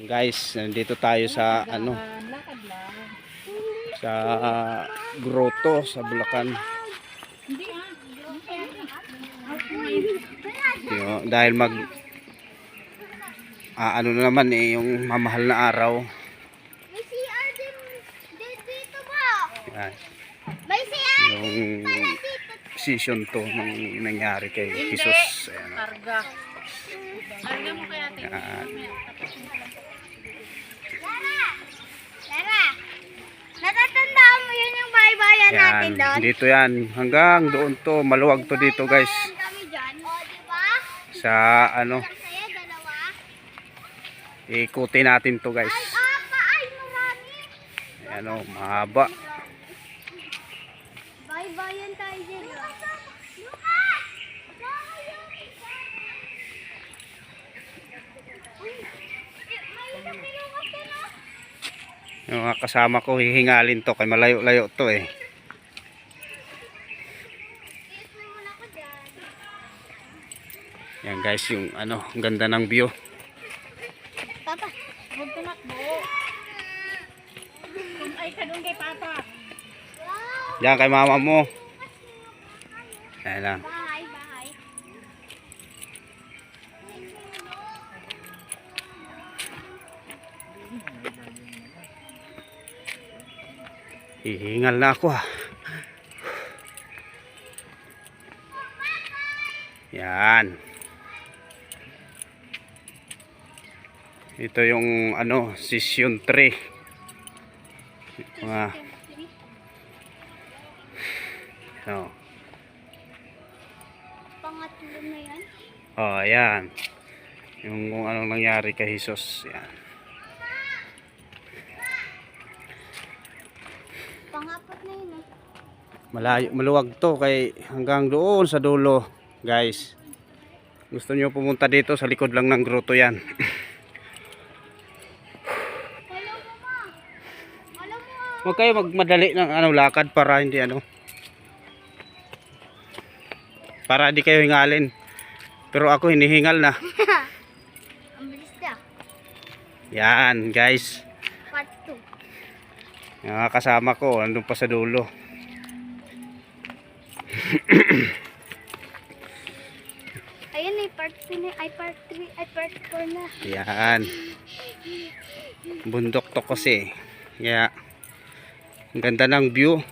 Guys, nandito tayo sa ano, sa grotto sa Bulacan. Dahil ano na naman yung mamahal na araw. May CR din dito ba? Yan, May CR yung pala dito. season 2 nang nangyari kay Jesus. Ayan. Karga. Karga mo kaya ate. Yan. Lara, natatandaan mo yun yung bahay-bayan natin Yan, doon? dito yan. Hanggang doon to, maluwag to dito guys. Bahay-bayan kami dyan. O, diba? Sa ano, Lang sa'yo, dalawa. ikutin natin to guys. Ay, marami. Ayan o, mahaba. Bahay-bayan tayo dyan. Yung mga kasama ko hihingalin to kay malayo-layo to eh. Yan guys, yung ano, ang ganda ng view. Papa, Huwag tumakbo. Ay ka doon kay Papa. Yan kay mama mo. Ayan lang. bahay, bahay. Hihingal na ako ah. Yan. Ito yung ano, season 3. Mga no. Pangatlo na yan. Oh, ayan. Yung kung anong nangyari kay Jesus. Yan. Pangapat na yun. Malayo, maluwag to kay hanggang doon sa dulo, guys. Gusto niyo pumunta dito, sa likod lang ng grotto yan. Alam mo ma. Alam mo ah. Huwag kayo magmadali ng ano, lakad para hindi ano. Para hindi kayo hingalin. Pero ako hinihingal na. Ang bilis na. Yan, guys. Part 2. Yung mga kasama ko, andun pa sa dulo. Ayun ay part 2 na. Ay part 3. Ay part 4 na. Yan. Bundok to kasi. Yeah. Ang ganda ng view.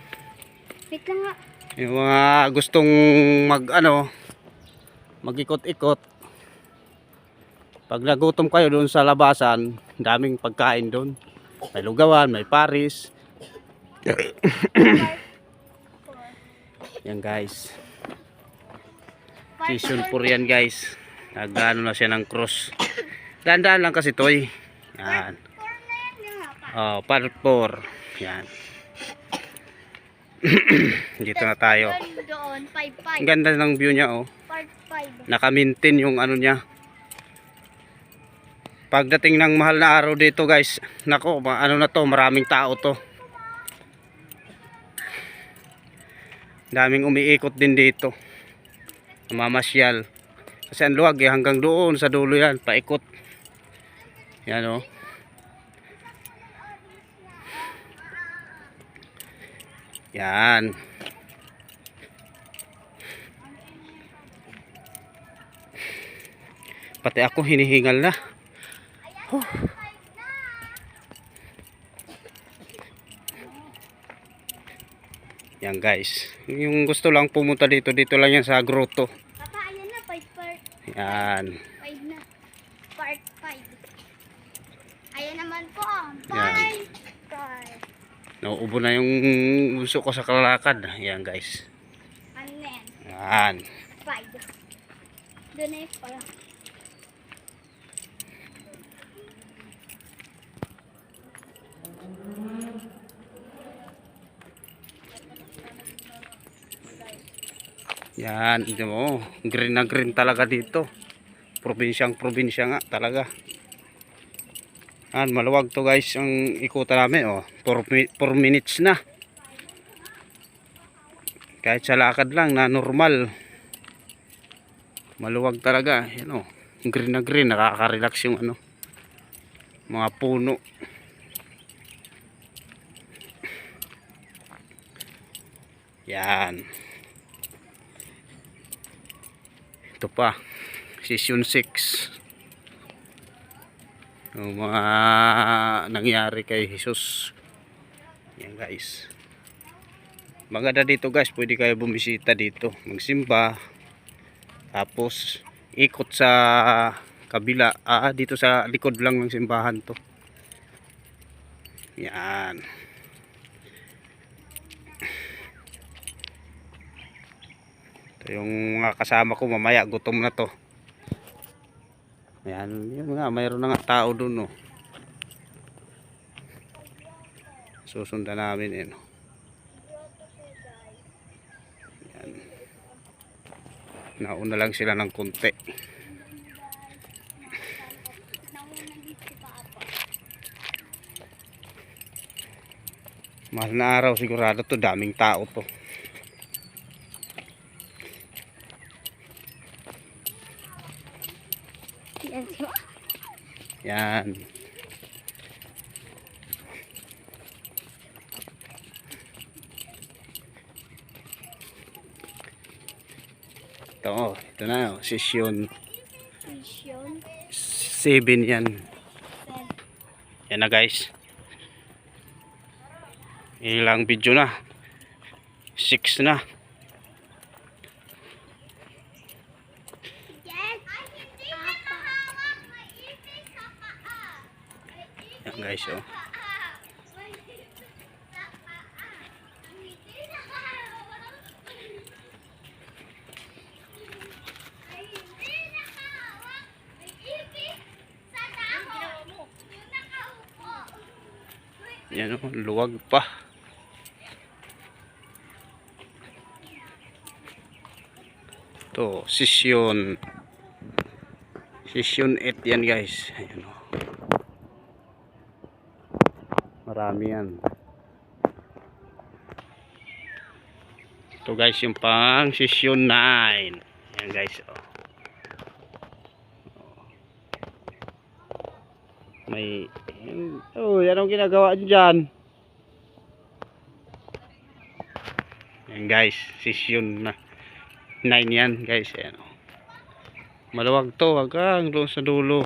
Wait lang nga. Yung mga gustong mag-ikot-ikot. Pag nagutom kayo doon sa labasan, daming pagkain doon. May lugawan, may paris. Yan guys. Part Season 4. 4 yan guys. Nagano na siya ng cross. Dahan-dahan lang kasi toy. Yan. 4 na yan yung nga pa. Oh, part 4. Yan. Dito na tayo. Doon, 5-5. Ang ganda ng view niya oh. Part 5. Naka-maintain yung ano niya. Pagdating ng mahal na araw dito guys, nako, ano na to, maraming tao to. Daming umiikot din dito. Mamasyal. Kasi ang luwag hanggang doon sa dulo yan, paikot. Yan oh. Yan. Pati ako hinihingal na. Huh. Yan guys. Yung gusto lang pumunta dito, dito lang yan sa grotto. Papa, ayan na, part. Yan. 5 na. Part 5. Ayan naman po. Yan. Part. Nauubo na yung uso ko sa kalalakad. Yan guys. Ano na yan? Yan. 5. Doon na yung pala. Yan, ito mo. Green na green talaga dito. Probinsyang probinsya nga talaga. Yan, maluwag to guys ang ikutan namin. Oh, 4 minutes na. Kahit sa lakad lang na normal. Maluwag talaga. Yan oh. Green na green. Nakaka-relax yung ano. mga puno. Yan. Ito pa, Season 6. Yung mga nangyari kay Jesus. Yan guys. Maganda dito guys, pwede kayo bumisita dito, magsimba. Tapos ikot sa kabila, dito sa likod lang ng simbahan to. Yan. Ito yung mga kasama ko, mamaya gutom na to. Yan, yun nga, mayroon na nga tao dun, no. Susundan namin, no. Yan. Nauna lang sila ng konti. Mahal na araw sigurado to, daming tao to. Yan si Ma. Yan. Ito na, Season Vision. 7 yan. Yan na guys. Ilang video na? 6 na. Yes. Ay, hindi na hawak. May ipis sa paa. Yan guys, oh. May ipis sa paa. Hindi na hawak. Ay, hindi na hawak. May ipis sa dahon. Yung nakaupo. Yan, oh, luwag pa. To, Season 8 yan guys. Ayan, oh. Marami yan. Ito guys yung pang Season 9. Ayan guys, oh. May yan ang ginagawa dyan. Ayan guys, Season 9 yan guys. Ayan, oh. Maluwag to hanggang doon sa dulo.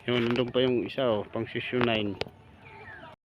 Yung nandun pa yung isa, oh, pang Season 9.